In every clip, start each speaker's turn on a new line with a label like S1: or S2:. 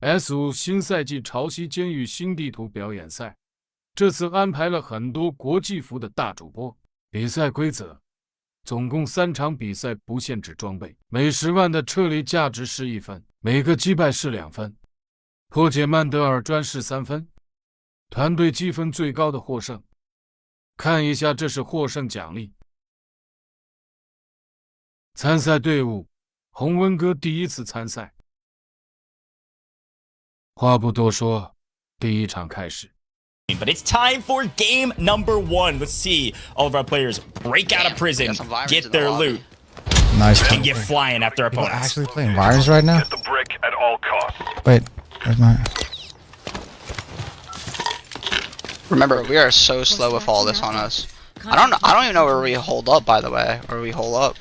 S1: S5新赛季潮汐监狱新地图表演赛，这次安排了很多国际服的大主播。比赛规则：总共3场比赛，不限制装备，每10万的撤离价值是1分，每个击败是2分，破解曼德尔砖是3分，团队积分最高的获胜。看一下，这是获胜奖励。参赛队伍：洪温哥第一次参赛。话不多说，第一场开始。
S2: But it's time for game number 1. Let's see all of our players break out of prison, get their loot,
S3: Nice.
S2: and get flying after
S3: People
S2: opponents.
S3: actually playing Virus right now?
S4: Get the brick at all costs.
S3: Wait, where's my...
S5: Remember, we are so slow with all this on us. I don't even know where we hold up, by the way. Where we hold up.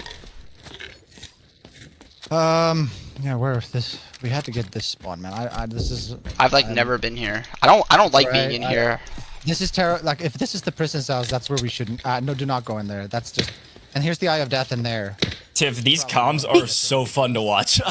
S3: Yeah, where is this? We had to get this spawn, man. This is...
S5: I've like never been here. I don't like being in here.
S3: This is terror. Like, if this is the prison cells, that's where we shouldn't... no, do not go in there. That's just... And here's the Eye of Death in there.
S2: Tiff, these comms are so fun to watch.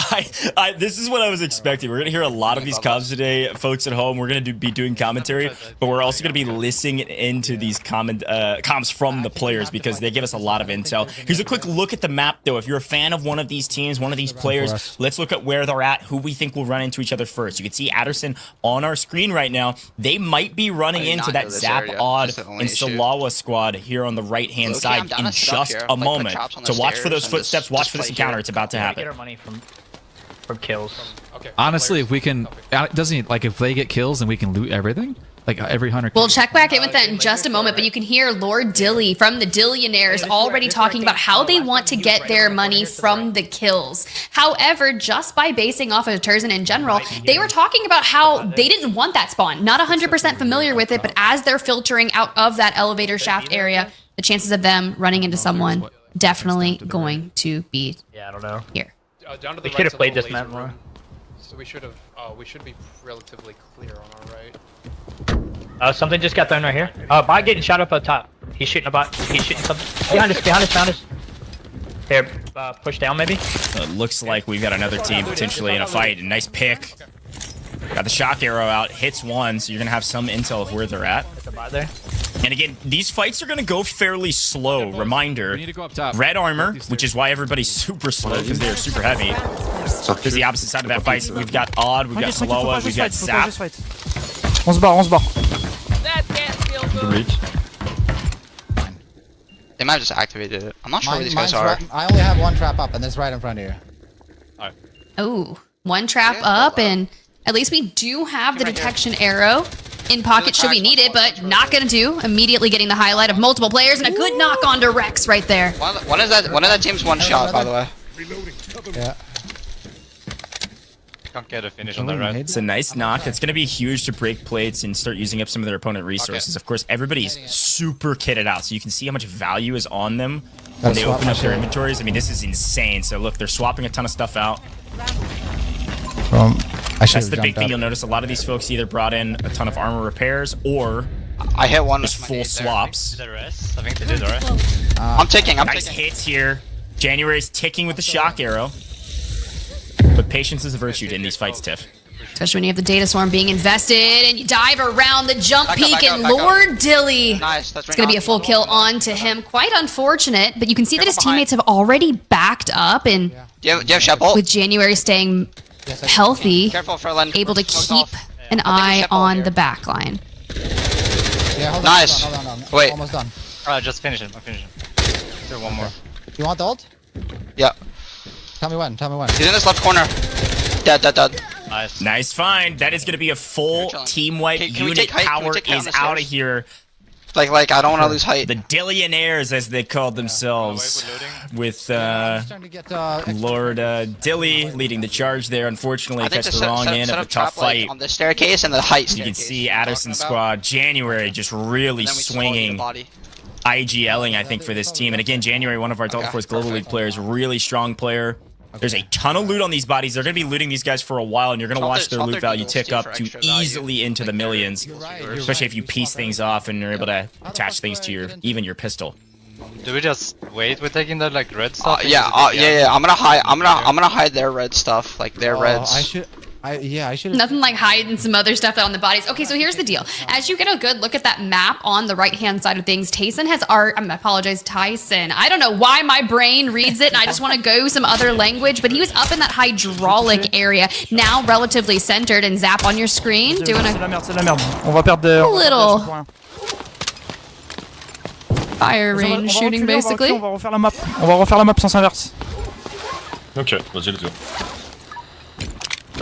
S2: This is what I was expecting. We're gonna hear a lot of these comms today, folks at home. We're gonna be doing commentary, but we're also gonna be listening into these comms from the players because they give us a lot of intel. Here's a quick look at the map, though. If you're a fan of one of these teams, one of these players, let's look at where they're at, who we think will run into each other first. You can see Adderson on our screen right now. They might be running into that Zap Odd and Salawa squad here on the right-hand side in just a moment. So watch for those footsteps. Watch for this encounter. It's about to happen.
S6: Get our money from kills.
S7: Okay. Honestly, if we can, doesn't like if they get kills, then we can loot everything. Like every hunter.
S8: We'll check back in with that in just a moment, but you can hear Lord Dilly from the Dillionaires already talking about how they want to get their money from the kills. However, just by basing off of Terzan in general, they were talking about how they didn't want that spawn. Not 100% familiar with it, but as they're filtering out of that elevator shaft area, the chances of them running into someone definitely going to be
S6: I don't know.
S8: Here.
S6: Down to the we should have played this map more.
S9: So we should be relatively clear on our right.
S6: Something just got thrown right here. Bot getting shot up top. He's shooting a bot. He's shooting something. Behind us. Here, push down maybe.
S2: It looks like we've got another team potentially in a fight. Nice pick. Got the shock arrow out. Hits one, so you're gonna have some intel of where they're at.
S6: There.
S2: And again, these fights are going to go fairly slow. Reminder, red armor, which is why everybody's super slow because they're super heavy. Because the opposite side of that fight, we've got Odd, we've got Saloa, we've got Zap.
S3: One's ball.
S9: That can't feel good.
S5: They might have just activated it. I'm not sure where these guys are.
S3: Right, I only have one trap up, and it's right in front of you.
S8: Oh, one trap up, and at least we do have the detection arrow in pocket should we need it, but not gonna do. Immediately getting the highlight of multiple players and a good knock onto Rex right there.
S5: One of that team's one shot, by the way.
S3: Yeah.
S4: Can't get a finish on that, right?
S2: It's a nice knock. It's going to be huge to break plates and start using up some of their opponent resources. Of course, everybody's super kitted out, so you can see how much value is on them when they open up their inventories. I mean, this is insane. So look, they're swapping a ton of stuff out. That's the big thing you'll notice. A lot of these folks either brought in a ton of armor repairs or
S5: I hit one
S2: just full swaps.
S4: I think they did, alright.
S5: I'm ticking.
S2: Nice hits here. January's ticking with the shock arrow. But patience is a virtue in these fights, Tiff.
S8: Especially when you have the data swarm being invested and you dive around the jump peak and Lord Dilly.
S5: Nice.
S8: It's going to be a full kill onto him. Quite unfortunate, but you can see that his teammates have already backed up and
S5: do you have shot bolt?
S8: with January staying healthy, able to keep an eye on the back line.
S3: Yeah, hold on,
S5: nice.
S3: Hold on.
S5: Wait.
S3: Almost done.
S4: Alright, just finish it. Do one more.
S3: You want the ult?
S5: Yeah.
S3: Tell me when.
S5: He's in this left corner. Dead.
S2: Nice find. That is going to be a full team wipe. Unit power is out of here.
S5: Like I don't want to lose height.
S2: The Dillionaires, as they called themselves, with Lord Dilly leading the charge there. Unfortunately, catch the wrong end of a tough fight.
S5: On the staircase and the height.
S2: You can see Adderson's squad, January, just really swinging. IGLing, I think, for this team. And again, January, one of our Delta Force Global League players, really strong player. There's a ton of loot on these bodies. They're going to be looting these guys for a while, and you're going to watch their loot value tick up to easily into the millions, especially if you piece things off and you're able to attach things to your pistol.
S4: Do we just wait with taking the like red stuff?
S5: Yeah. I'm gonna hide their red stuff, like their reds.
S3: I I should.
S8: Nothing like hiding some other stuff on the bodies. Okay, so here's the deal. As you get a good look at that map on the right-hand side of things, Tyson has I apologize, Tyson. I don't know why my brain reads it, and I just want to go some other language, but he was up in that hydraulic area, now relatively centered, and Zap on your screen, doing a little fire range shooting, basically.
S6: On va refaire la map sens inverse.
S10: Ok, vas-y, let's go.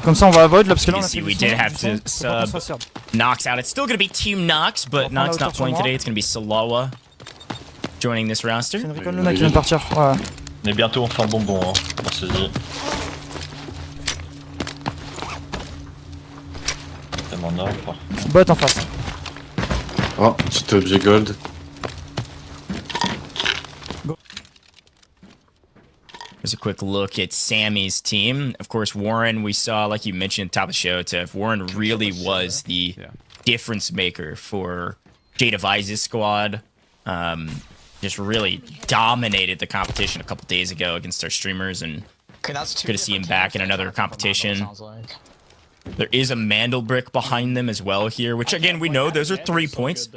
S6: Comme ça, on va avoid là parce que là
S2: You
S6: on a
S2: see,
S6: fait
S2: we
S6: du
S2: did
S6: son,
S2: have
S6: du son,
S2: to
S6: faut pas qu'on se
S2: sub
S6: fasse perdre.
S2: Nox out. It's still going to be Team Nox, but Nox not playing today. It's going to be Saloa joining this roster.
S6: C'est Enrico Luna qui vient de partir. Ouais.
S10: On est bientôt en fin bonbon, hein. Pensez-y. Tellement d'arbres.
S6: Bot en face.
S11: Oh, petit objet gold.
S2: Here's a quick look at Sammy's team. Of course, Warren, we saw, like you mentioned at the top of the show, Tiff, Warren really was the difference maker for Jada Vise's squad. Just really dominated the competition a couple days ago against our streamers, and good to see him back in another competition. There is a Mandelbrick behind them as well here, which again, we know those are 3 points.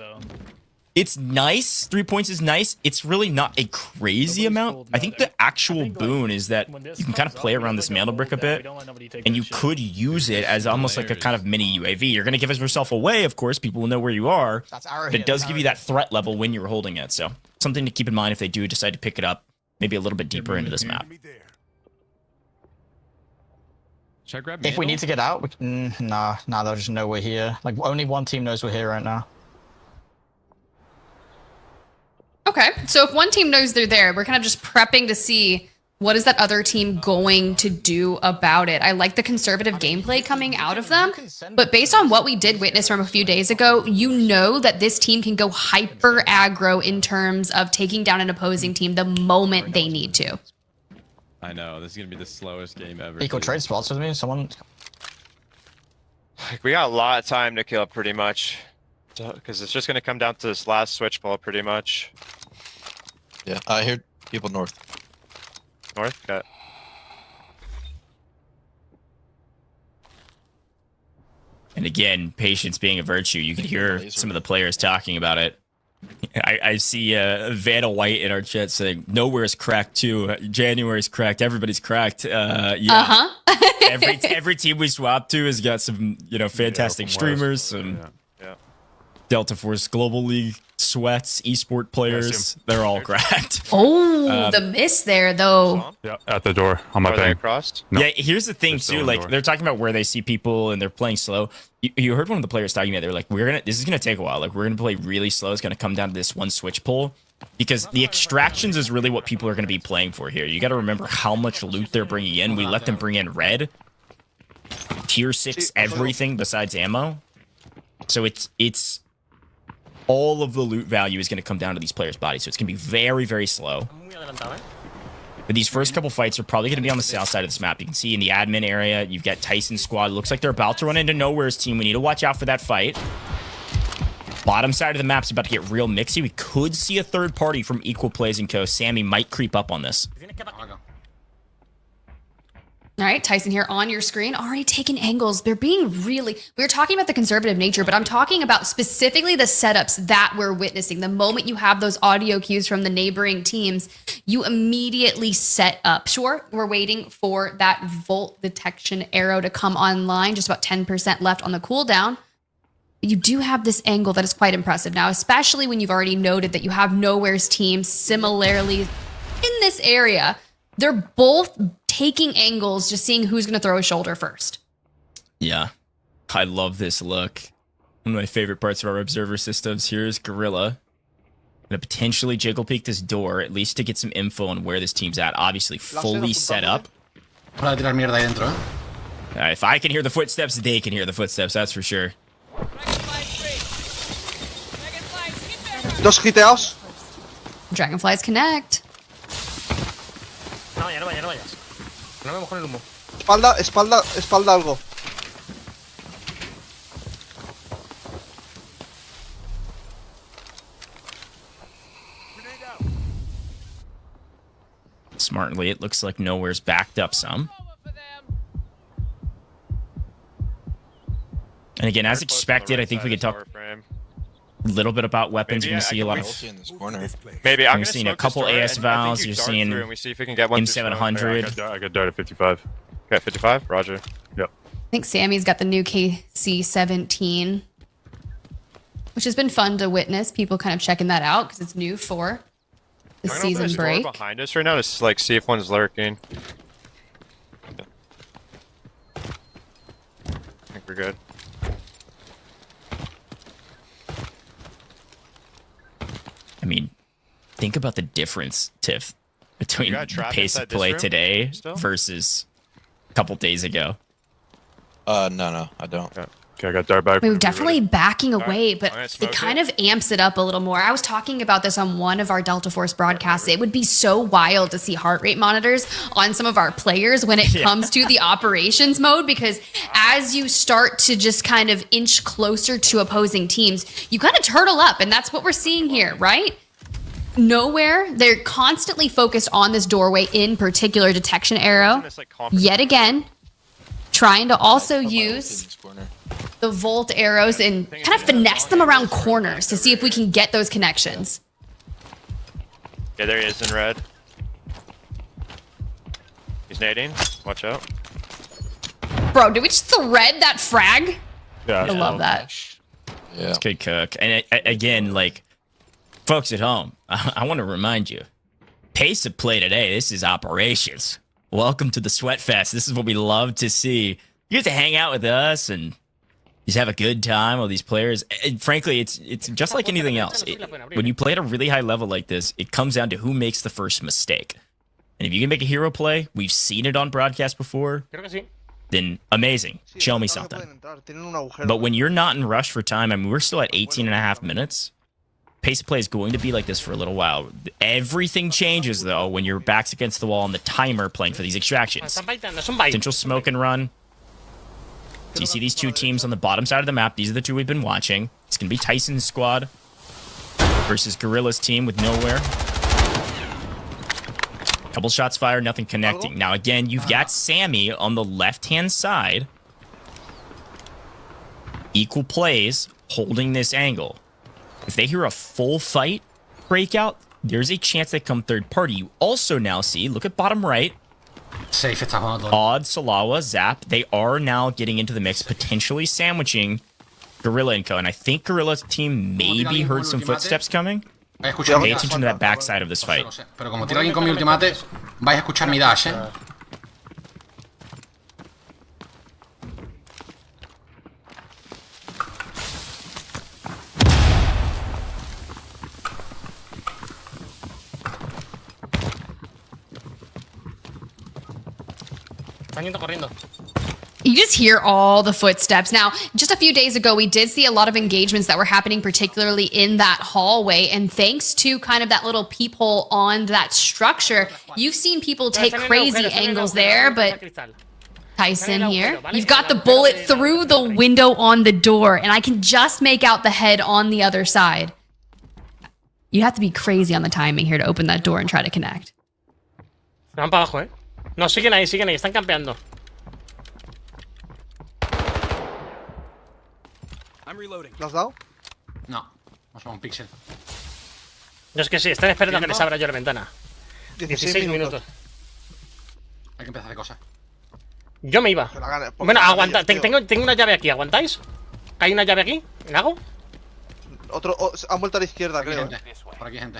S2: It's nice. 3 points is nice. It's really not a crazy amount. I think the actual boon is that you can kind of play around this Mandelbrick a bit, and you could use it as almost like a kind of mini UAV. You're going to give yourself away, of course. People will know where you are. But it does give you that threat level when you're holding it. So something to keep in mind if they do decide to pick it up maybe a little bit deeper into this map.
S7: Should I grab
S12: If we need to get out, nah, they'll just know we're here. Like, only one team knows we're here right now.
S8: Okay, so if one team knows they're there, we're kind of just prepping to see what is that other team going to do about it. I like the conservative gameplay coming out of them, but based on what we did witness from a few days ago, you know that this team can go hyper aggro in terms of taking down an opposing team the moment they need to.
S13: I know, this is going to be the slowest game ever.
S12: Equal trade spots with me, someone...
S14: We got a lot of time to kill pretty much. Because it's just going to come down to this last switch ball pretty much.
S15: Yeah, I hear people north.
S14: North? Got it.
S2: And again, patience being a virtue. You can hear some of the players talking about it. I see Vanna White in our chat saying, "Nowhere's cracked too. January's cracked. Everybody's cracked." Yeah. Every team we swap to has got some, fantastic streamers, some Delta Force Global League sweats, esport players. They're all cracked.
S8: Oh, the miss there, though.
S10: Yeah, at the door on my ping.
S2: No. Yeah, here's the thing too. Like they're talking about where they see people and they're playing slow. You heard one of the players talking about. They're like, this is gonna take a while. Like we're gonna play really slow. It's gonna come down to this one switch pull because the extractions is really what people are gonna be playing for here. You got to remember how much loot they're bringing in. We let them bring in red, tier 6, everything besides ammo. So it's all of the loot value is going to come down to these players' bodies. So it's going to be very, very slow. But these first couple fights are probably going to be on the south side of this map. You can see in the admin area, you've got Tyson's squad. Looks like they're about to run into Nowhere's team. We need to watch out for that fight. Bottom side of the map's about to get real mixy. We could see a third party from Equal Plays & Co. Sammy might creep up on this.
S8: All right, Tyson here on your screen, already taking angles. They're being we were talking about the conservative nature, but I'm talking about specifically the setups that we're witnessing. The moment you have those audio cues from the neighboring teams, you immediately set up. Sure, we're waiting for that Volt detection arrow to come online, just about 10% left on the cooldown. But you do have this angle that is quite impressive now, especially when you've already noted that you have Nowhere's team similarly in this area. They're both taking angles, just seeing who's going to throw a shoulder first.
S2: Yeah, I love this look. One of my favorite parts of our observer systems. Here's Gorilla. Gonna potentially jiggle peek this door, at least to get some info on where this team's at. Obviously, fully set up. If I can hear the footsteps, they can hear the footsteps, that's for sure.
S5: Dos hiteados.
S8: Dragonflies connect.
S6: No, ya no vayas. No vemos con el humo.
S5: Espalda algo.
S2: Smartly, it looks like Nowhere's backed up some. And again, as expected, I think we could talk a little bit about weapons. You're going to see a lot of...
S14: Maybe I'm
S2: You're seeing a couple AS Vals. You're seeing M700.
S10: I got dart at 55.
S14: Okay, 55. Roger.
S10: Yep.
S8: I think Sammy's got the new KC-17, which has been fun to witness. People kind of checking that out because it's new for the season break.
S14: Behind us right now to like see if one's lurking. I think we're good.
S2: I mean, think about the difference, Tiff, between the pace of play today versus a couple days ago.
S15: No, I don't.
S10: Okay, I got dart back.
S8: We were definitely backing away, but it kind of amps it up a little more. I was talking about this on one of our Delta Force broadcasts. It would be so wild to see heart rate monitors on some of our players when it comes to the operations mode, because as you start to just kind of inch closer to opposing teams, you kind of turtle up, and that's what we're seeing here, right? Nowhere. They're constantly focused on this doorway, in particular detection arrow. Yet again, trying to also use the Volt arrows and kind of finesse them around corners to see if we can get those connections.
S14: Yeah, there he is in red. He's nading. Watch out.
S8: Bro, did we just thread that frag?
S10: Yeah.
S8: I love that.
S2: Yeah. It's good cook. And again, like, folks at home, I want to remind you, pace of play today, this is operations. Welcome to the Sweatfest. This is what we love to see. You get to hang out with us and just have a good time with these players. And frankly, it's just like anything else. When you play at a really high level like this, it comes down to who makes the first mistake. And if you can make a hero play, we've seen it on broadcast before, then amazing. Show me something. But when you're not in rush for time, I mean, we're still at 18 and a half minutes. Pace of play is going to be like this for a little while. Everything changes, though, when your back's against the wall and the timer playing for these extractions. Potential smoke and run. So you see these two teams on the bottom side of the map. These are the two we've been watching. It's going to be Tyson's squad versus Gorilla's team with nowhere. Couple shots fired, nothing connecting. Now, again, you've got Sammy on the left-hand side. Equal plays, holding this angle. If they hear a full fight breakout, there's a chance they come third party. You also now see, look at bottom right. Odd, Salawa, Zap, they are now getting into the mix, potentially sandwiching Gorilla and Co. And I think Gorilla's team maybe heard some footsteps coming. Pay attention to that backside of this fight.
S16: Pero como tira alguien con mi ultimate, vais a escuchar mi dash,
S8: You just hear all the footsteps. Now, just a few days ago, we did see a lot of engagements that were happening, particularly in that hallway. And thanks to kind of that little peephole on that structure, you've seen people take crazy angles there. But Tyson here, you've got the bullet through the window on the door, and I can just make out the head on the other side. You have to be crazy on the timing here to open that door and try to connect.
S6: Van para abajo, No, siguen ahí, están campeando.
S17: ¿Lo has dado?
S16: No, vamos a un pixel.
S6: Yo es que sí, están esperando a que les abra yo la ventana. 16 minutos.
S16: Hay que empezar de cosas.
S6: Yo me iba. Bueno, aguanta. Tengo una llave aquí, ¿aguantáis? ¿Hay una llave aquí? ¿La hago?
S17: Otro, han vuelto a la izquierda, creo.
S16: Por aquí, gente.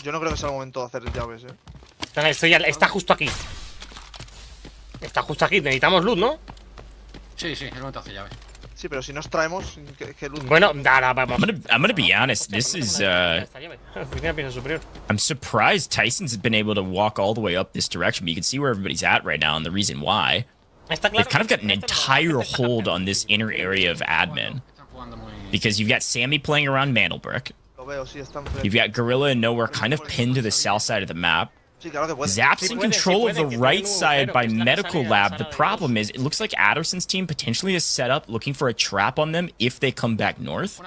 S17: Yo no creo que sea el momento de hacer llaves,
S6: Está justo aquí. Está justo aquí. Necesitamos luz, ¿no?
S16: Sí, es el momento de hacer llaves.
S17: Sí, pero si nos traemos, ¿qué luz?
S6: Bueno, nada, vamos.
S2: I'm gonna be honest. This is I'm surprised Tyson's been able to walk all the way up this direction, but you can see where everybody's at right now and the reason why. They've kind of got an entire hold on this inner area of admin. Because you've got Sammy playing around Mandelbrick. You've got Gorilla and Nowhere kind of pinned to the south side of the map. Zap's in control of the right side by Medical Lab. The problem is, it looks like Adderson's team potentially is set up looking for a trap on them if they come back north.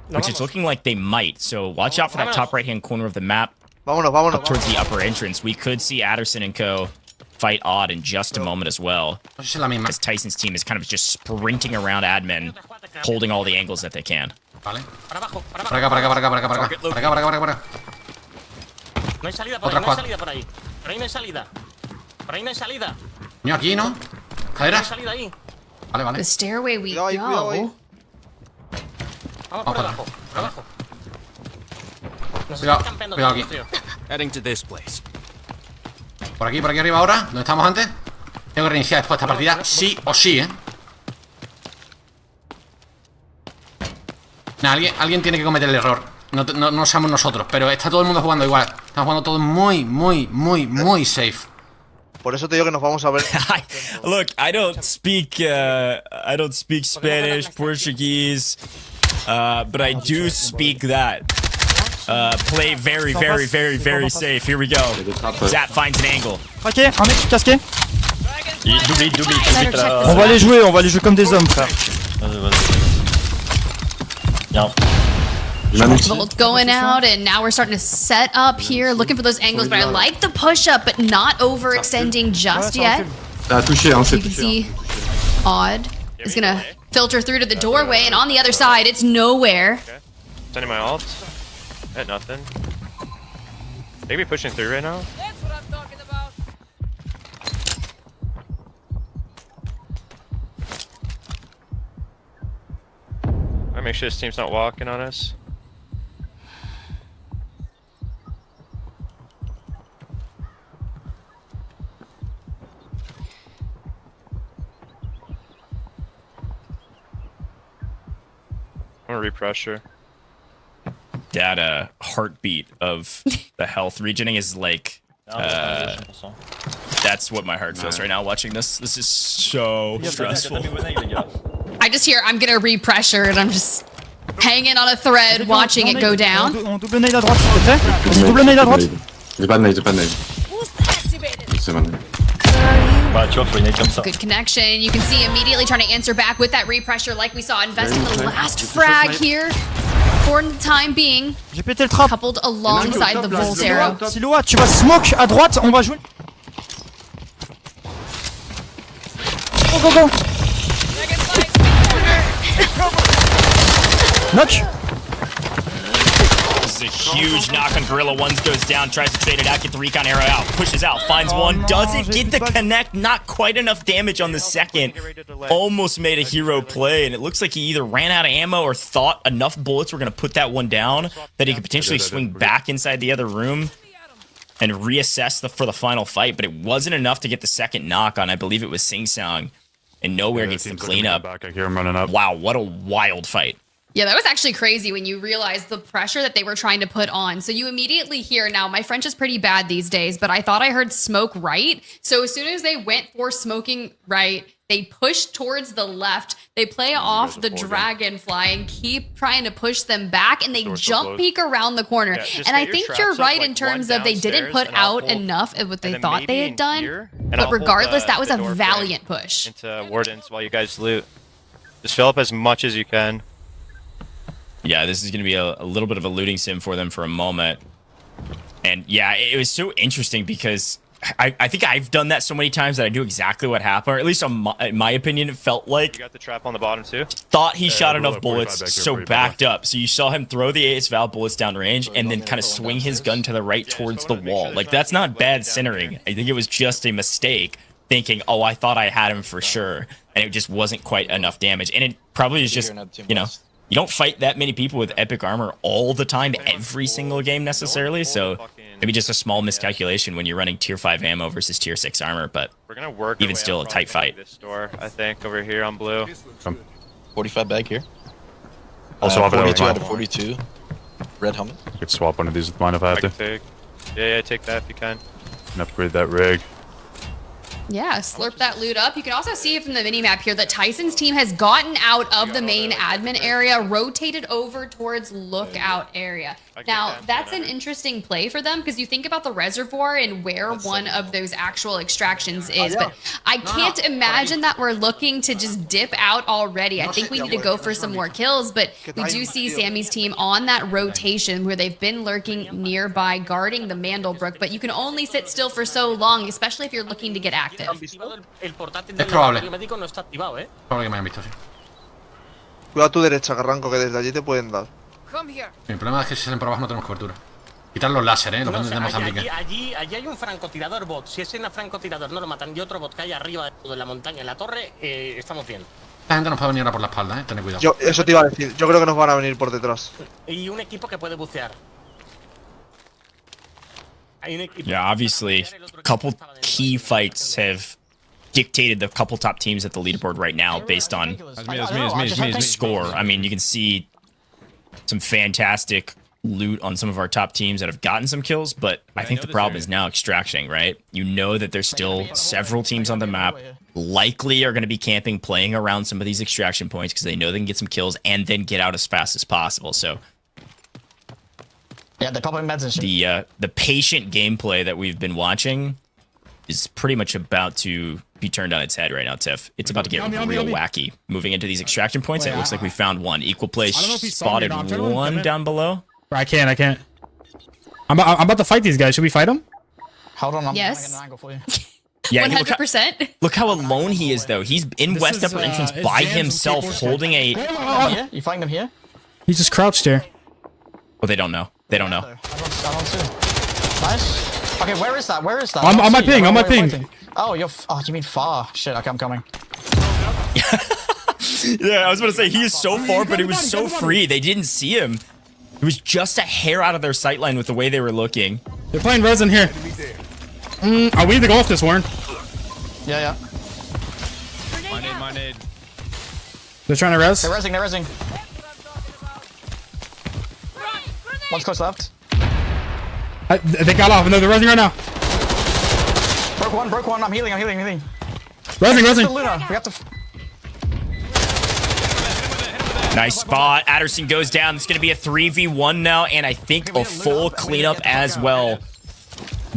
S2: Which it's looking like they might, so watch out for that top right-hand corner of the map. Up towards the upper entrance, we could see Adderson and Co. fight odd in just a moment as well. As Tyson's team is kind of just sprinting around admin, holding all the angles that they can.
S16: Vale. Para abajo, para acá, para acá, para acá, para acá, para acá. Para acá, para acá, para acá. No hay salida por ahí, no hay salida por ahí. Por ahí no hay salida. Por ahí no hay salida. Niño, aquí, ¿no? Caderas. No hay salida ahí. Vale, vale.
S8: The stairway we
S17: Cuidado ahí, cuidado ahí.
S8: go.
S16: Vamos por abajo, por abajo. Cuidado, cuidado aquí.
S13: Heading to this place.
S16: Por aquí arriba ahora, donde estábamos antes. Tengo que reiniciar después esta partida, sí o sí, Nah, alguien tiene que cometer el error. No somos nosotros, pero está todo el mundo jugando igual. Estamos jugando todo muy safe.
S17: Por eso te digo que nos vamos a ver.
S2: Look, I don't speak Spanish, Portuguese, but I do speak that. Play very safe. Here we go. Zap finds an angle.
S18: Ok, un mec casqué.
S2: Double.
S18: On va les jouer comme des hommes, frère.
S8: Volt going out, and now we're starting to set up here, looking for those angles, but I like the push-up, but not overextending just yet. You can see Odd is gonna filter through to the doorway, and on the other side, it's nowhere.
S14: Okay. Sending my ult. Hit nothing. Maybe pushing through right now.
S19: That's what I'm talking about.
S14: I make sure this team's not walking on us. I'm gonna repressure.
S2: That heartbeat of the health regening is like that's what my heart feels right now watching this. This is so stressful.
S8: I just hear I'm gonna repressure, and I'm just hanging on a thread, watching it go down.
S18: On double nade à droite, s'il te plaît. Vas-y, double nade à droite.
S11: J'ai pas de nade. C'est bon.
S8: Good connection. You can see immediately trying to answer back with that repressure, like we saw investing the last frag here. For the time being,
S18: J'ai pété le trap.
S8: coupled alongside the Volt arrow.
S18: Siloa, tu vas smoke à droite, on va jouer. Go. Knock.
S2: This is a huge knock on Gorilla. Ones goes down, tries to trade it out, get the recon arrow out, pushes out, finds one, doesn't get the connect, not quite enough damage on the second. Almost made a hero play, and it looks like he either ran out of ammo or thought enough bullets were going to put that one down that he could potentially swing back inside the other room and reassess for the final fight, but it wasn't enough to get the second knock on, I believe it was Sing Song, and nowhere gets the cleanup.
S10: I hear him running up.
S2: Wow, what a wild fight.
S8: Yeah, that was actually crazy when you realize the pressure that they were trying to put on. So you immediately hear, now my French is pretty bad these days, but I thought I heard smoke right. So as soon as they went for smoking right, they pushed towards the left. They play off the dragonfly and keep trying to push them back, and they jump peek around the corner.
S14: Yeah,
S8: and I think you're right in terms of they didn't put out enough of what they thought they had done. But regardless, that was a valiant push.
S14: Into wardens while you guys loot. Just fill up as much as you can.
S2: Yeah, this is going to be a little bit of a looting sim for them for a moment. And yeah, it was so interesting because I think I've done that so many times that I knew exactly what happened, or at least in my opinion, it felt like...
S14: You got the trap on the bottom too?
S2: Thought he shot enough bullets, so backed up. So you saw him throw the AS Valve bullets down range and then kind of swing his gun to the right towards the wall. Like, that's not bad centering. I think it was just a mistake, thinking, oh, I thought I had him for sure, and it just wasn't quite enough damage. And it probably is just, you know... You don't fight that many people with epic armor all the time, every single game necessarily, so maybe just a small miscalculation when you're running tier 5 ammo versus tier 6 armor, but
S14: we're gonna work
S2: even still a tight fight.
S14: This door, I think, over here on blue.
S15: 45 bag here.
S10: Also,
S15: 42 out of 42. Red helmet.
S10: I could swap one of these with mine if I have to.
S14: Take. Yeah, take that if you can.
S10: And upgrade that rig.
S8: Yeah, slurp that loot up. You can also see from the minimap here that Tyson's team has gotten out of the main admin area, rotated over towards lookout area. Now, that's an interesting play for them because you think about the reservoir and where one of those actual extractions is, but I can't imagine that we're looking to just dip out already. I think we need to go for some more kills, but we do see Sammy's team on that rotation where they've been lurking nearby, guarding the Mandelbrook, but you can only sit still for so long, especially if you're looking to get active.
S16: El portátil
S18: Es
S16: del
S18: probable.
S16: laboratorio médico no está activado, ¿eh?
S18: Probable que me hayan visto, sí.
S17: Cuidado a tu derecha, Carranco, que desde allí te pueden dar.
S18: El problema es que si salen por abajo no tenemos cobertura. Quitar los láser, los
S16: No, o
S18: venden de
S16: sea,
S18: Mozambique.
S16: allí hay un francotirador bot. Si ese francotirador no lo matan y otro bot que hay arriba de la montaña, en la torre, estamos bien.
S18: La gente nos puede venir ahora por la espalda, tened cuidado.
S17: Eso te iba a decir. Yo creo que nos van a venir por detrás.
S16: Y un equipo que puede bucear. Hay un equipo.
S2: Yeah, obviously, a couple key fights have dictated the couple top teams at the leaderboard right now based on score. I mean, you can see some fantastic loot on some of our top teams that have gotten some kills, but I think the problem is now extraction, right? You know that there's still several teams on the map likely are going to be camping, playing around some of these extraction points because they know they can get some kills and then get out as fast as possible. So
S12: yeah, they're popping meds and shit.
S2: The patient gameplay that we've been watching is pretty much about to be turned on its head right now, Tiff. It's about to get real wacky. Moving into these extraction points, and it looks like we found one. Equal play spotted one down below.
S19: I can't. I'm about to fight these guys. Should we fight them?
S12: Hold on, I'm
S8: Yes.
S12: getting an angle for you.
S2: Yeah,
S8: 100%.
S2: look how alone he is, though. He's in West Upper Entrance by himself, holding a...
S12: Here? You find them here?
S19: He just crouched here.
S2: Well, they don't know. They don't know.
S12: I don't see. Nice. Okay, where is that? Where is that?
S19: I'm on my ping.
S12: Where
S19: On my
S12: are you
S19: ping.
S12: fighting? Oh, you mean far? Shit. Okay, I'm coming.
S2: Yeah, I was about to say, he is so far, but it was so free. They didn't see him. It was just a hair out of their sightline with the way they were looking.
S19: They're playing resin here. We need to go off this, Warren.
S12: Yeah.
S14: My nade.
S19: They're trying to res.
S12: They're resing. One's close left.
S19: They got off. No, they're resing right now.
S12: Broke one. I'm healing.
S19: Resing.
S12: Luna. We have to.
S2: Nice spot. Adderson goes down. It's going to be a 3v1 now, and I think a full cleanup as well.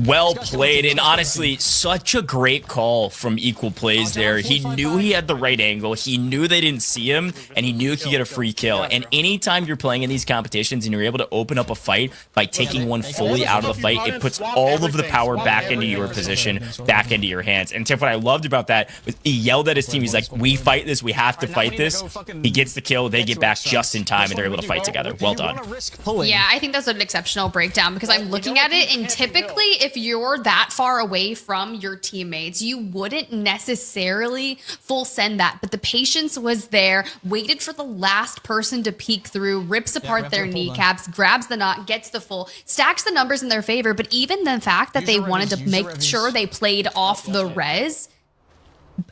S2: Well played, and honestly, such a great call from Equal Plays there. He knew he had the right angle. He knew they didn't see him, and he knew he could get a free kill. And anytime you're playing in these competitions and you're able to open up a fight by taking one fully out of the fight, it puts all of the power back into your position, back into your hands. And Tiff, what I loved about that was he yelled at his team. He's like, we fight this. We have to fight this. He gets the kill. They get back just in time, and they're able to fight together. Well done.
S8: Yeah, I think that's an exceptional breakdown because I'm looking at it, and typically if you're that far away from your teammates, you wouldn't necessarily full send that, but the patience was there, waited for the last person to peek through, rips apart their kneecaps, grabs the knot, gets the full, stacks the numbers in their favor, but even the fact that they wanted to make sure they played off the res,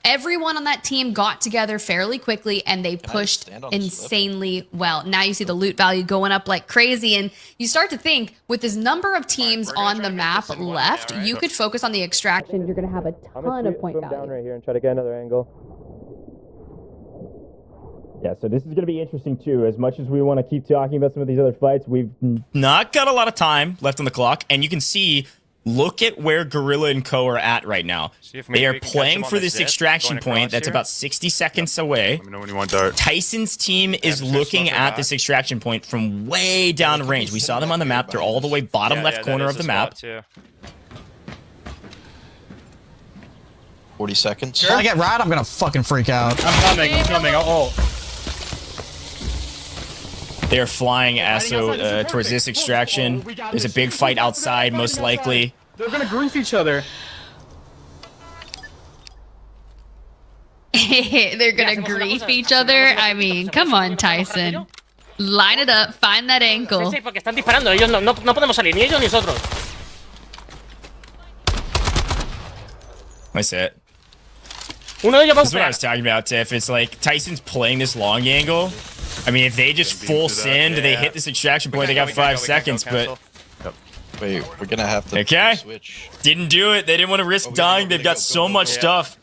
S8: everyone on that team got together fairly quickly and they pushed insanely well. Now you see the loot value going up like crazy, and you start to think with this number of teams on the map left, you could focus on the extraction. You're going to have a ton of point value.
S20: Down right here and try to get another angle. Yeah, so this is going to be interesting too. As much as we want to keep talking about some of these other fights, we've
S2: not got a lot of time left on the clock, and you can see, look at where Gorilla and Co are at right now. They are playing for this extraction point that's about 60 seconds away.
S10: Let me know when you want dart.
S2: Tyson's team is looking at this extraction point from way down range. We saw them on the map. They're all the way bottom left corner of the map.
S15: 40 seconds.
S12: If I get rad, I'm gonna fucking freak out.
S19: I'm coming. Oh.
S2: They're flying ASO towards this extraction. There's a big fight outside, most likely.
S19: They're gonna grief each other.
S8: They're gonna grief each other. I mean, come on, Tyson. Line it up, find that ankle.
S16: Sí, porque están disparando. Ellos no podemos salir, ni ellos ni nosotros.
S2: That's it.
S16: Uno de ellos va a
S2: This is what I was talking about, Tiff. It's like Tyson's playing this long angle. I mean, if they just full send, they hit this extraction point, they got 5 seconds, but...
S15: Wait, we're gonna have to switch.
S2: Didn't do it. They didn't want to risk dying. They've got so much stuff.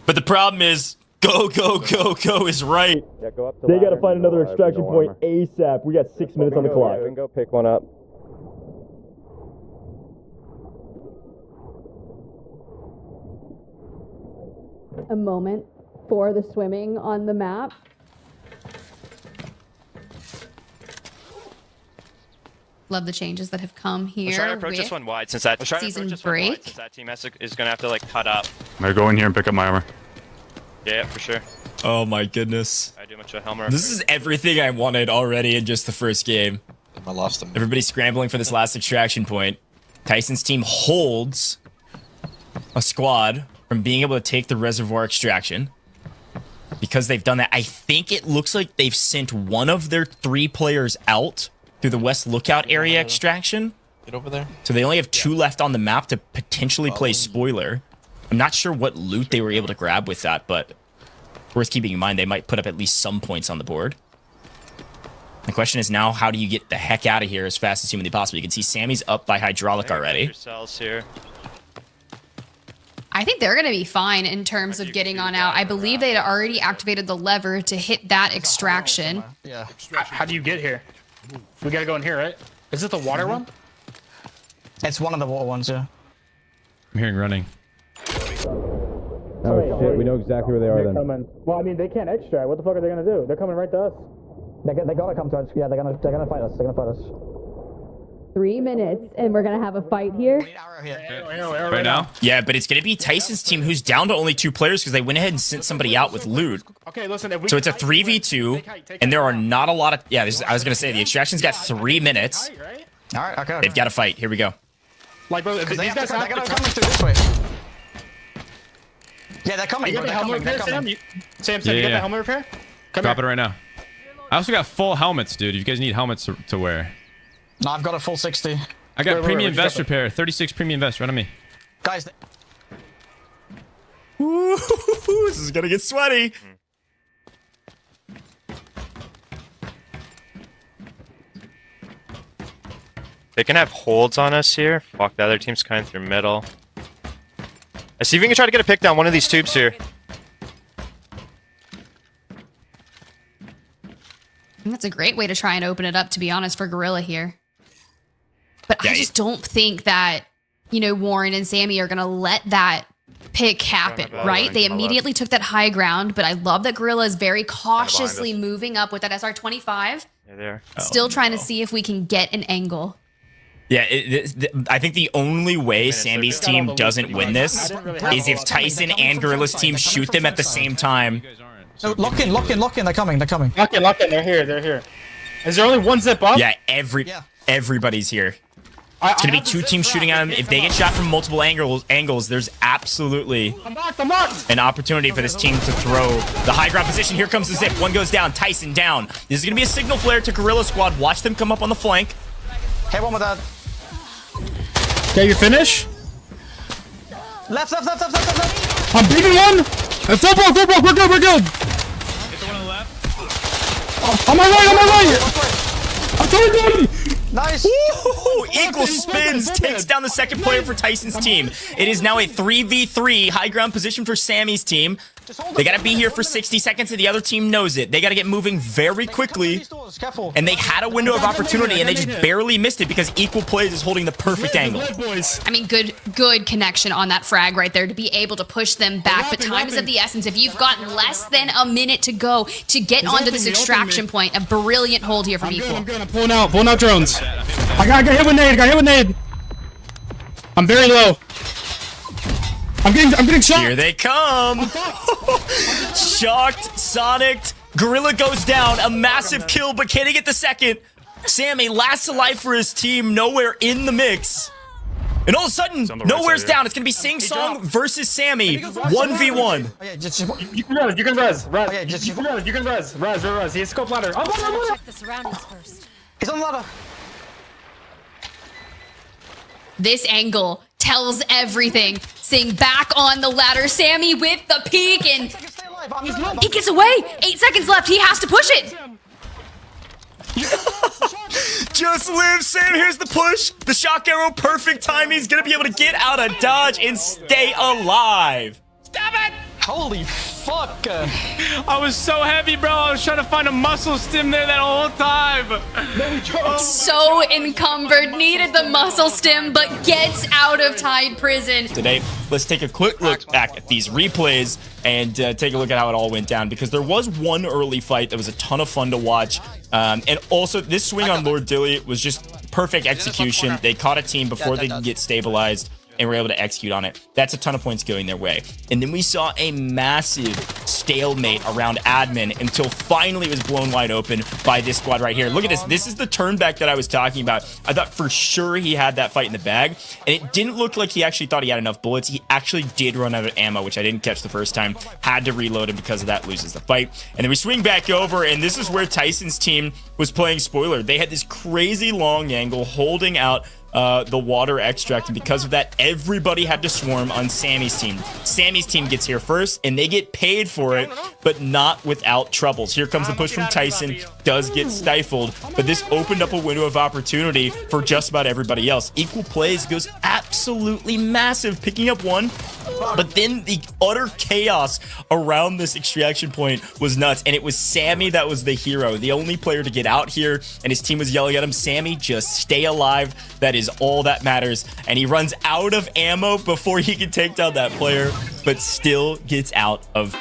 S2: But the problem is, Go, go, go, go is right.
S20: Yeah, go up to they gotta find another extraction point ASAP. We got 6 minutes on the clock. We can go pick one up.
S8: A moment for the swimming on the map. Love the changes that have come here.
S14: We're trying to approach this one wide since that
S8: season break.
S14: Since that team is gonna have to like cut up.
S10: I'm gonna go in here and pick up my armor.
S14: Yeah, for sure.
S2: Oh my goodness.
S14: I do much of Helmer.
S2: This is everything I wanted already in just the first game.
S15: I lost him.
S2: Everybody's scrambling for this last extraction point. Tyson's team holds a squad from being able to take the reservoir extraction. Because they've done that, I think it looks like they've sent one of their 3 players out through the West Lookout area extraction.
S15: Get over there.
S2: So they only have 2 left on the map to potentially play spoiler. I'm not sure what loot they were able to grab with that, but worth keeping in mind, they might put up at least some points on the board. The question is now, how do you get the heck out of here as fast as humanly possible? You can see Sammy's up by hydraulic already.
S14: Here.
S8: I think they're going to be fine in terms of getting on out. I believe they had already activated the lever to hit that extraction.
S12: Yeah.
S19: How do you get here? We gotta go in here, right? Is it the water one?
S12: It's one of the water ones, yeah.
S7: I'm hearing running.
S20: Oh shit, we know exactly where they are then.
S19: Coming. Well, I mean, they can't extract. What the fuck are they gonna do? They're coming right to us.
S12: They gotta come to us. Yeah, they're gonna fight us. They're gonna fight us.
S8: 3 minutes, and we're going to have a fight here.
S7: Right now?
S2: Yeah, but it's going to be Tyson's team who's down to only 2 players because they went ahead and sent somebody out with loot.
S19: Okay, listen.
S2: So it's a 3v2, and there are not a lot of... Yeah, I was going to say, the extraction's got 3 minutes.
S12: All right, okay.
S2: They've got to fight. Here we go.
S19: Like, bro, these guys
S12: they're gonna come through this way. Yeah, they're coming.
S19: You got the helmet repair, Sam? Sam, you got the helmet repair?
S7: Drop it right now. I also got full helmets, dude. You guys need helmets to wear.
S12: No, I've got a full 60.
S7: I got premium vest repair. 36 premium vest. Right on me.
S12: Guys.
S2: Ooh, this is gonna get sweaty.
S14: They can have holds on us here. Fuck, the other team's kind of through middle. Let's see if we can try to get a pick down one of these tubes here.
S8: I think that's a great way to try and open it up, to be honest, for Gorilla here. But yeah, I just don't think that, you know, Warren and Sammy are going to let that pick happen, right? They immediately took that high ground, but I love that Gorilla is very cautiously moving up with that SR-25.
S14: Yeah, there.
S8: Still trying to see if we can get an angle.
S2: Yeah, I think the only way Sammy's team doesn't win this is if Tyson and Gorilla's team shoot them at the same time.
S12: No, lock in, they're coming.
S19: Lock in, they're here. Is there only one zip up?
S2: Yeah, everybody's here. It's gonna be 2 teams shooting at them. If they get shot from multiple angles, there's absolutely an opportunity for this team to throw the high ground position. Here comes the zip. One goes down. Tyson down. This is gonna be a signal flare to Gorilla Squad. Watch them come up on the flank.
S12: Hit one with that.
S19: Okay, you finish?
S12: Left.
S19: I'm beating one. Full block. We're good.
S7: Hit the one on the left.
S19: On my right. I'm totally good.
S12: Nice.
S2: Ooh, equal spins takes down the second player for Tyson's team. It is now a 3v3 high ground position for Sammy's team. They got to be here for 60 seconds, and the other team knows it. They got to get moving very quickly. And they had a window of opportunity, and they just barely missed it because Equal Plays is holding the perfect angle.
S8: I mean, good connection on that frag right there to be able to push them back. But time is of the essence. If you've got less than a minute to go to get onto this extraction point, a brilliant hold here from Equal.
S19: I'm good. I'm pulling out drones. I got hit with nade. I'm very low. I'm getting shot.
S2: Here they come. Shocked, sonicked. Gorilla goes down. A massive kill, but can he get the second? Sammy last alive for his team. Nowhere in the mix. And all of a sudden, Nowhere's down. It's going to be Sing Song versus Sammy. 1v1.
S19: You can res. You can res. He has scope ladder.
S21: Check the surroundings first.
S12: He's on the ladder.
S8: This angle tells everything. Sing back on the ladder. Sammy with the peek, and he gets away. 8 seconds left. He has to push it.
S2: Just live, Sam. Here's the push. The shock arrow, perfect timing. He's going to be able to get out of dodge and stay alive. Stop it.
S1: Holy fuck!
S19: I was so heavy, bro. I was trying to find a muscle stim there that whole time.
S8: So encumbered, needed the muscle stim, but gets out of tied prison.
S2: Today, let's take a quick look back at these replays and take a look at how it all went down, because there was one early fight that was a ton of fun to watch. And also, this swing on Lord Dilly was just perfect execution. They caught a team before they could get stabilized and were able to execute on it. That's a ton of points going their way. And then we saw a massive stalemate around admin until finally it was blown wide open by this squad right here. Look at this. This is the turn back that I was talking about. I thought for sure he had that fight in the bag, and it didn't look like he actually thought he had enough bullets. He actually did run out of ammo, which I didn't catch the first time. Had to reload, and because of that, loses the fight. And then we swing back over, and this is where Tyson's team was playing spoiler. They had this crazy long angle holding out the water extract, and because of that, everybody had to swarm on Sammy's team. Sammy's team gets here first, and they get paid for it, but not without troubles. Here comes the push from Tyson, does get stifled, but this opened up a window of opportunity for just about everybody else. Equal plays goes absolutely massive, picking up one, but then the utter chaos around this extraction point was nuts, and it was Sammy that was the hero, the only player to get out here, and his team was yelling at him, Sammy, just stay alive. That is all that matters. And he runs out of ammo before he can take down that player, but still gets out of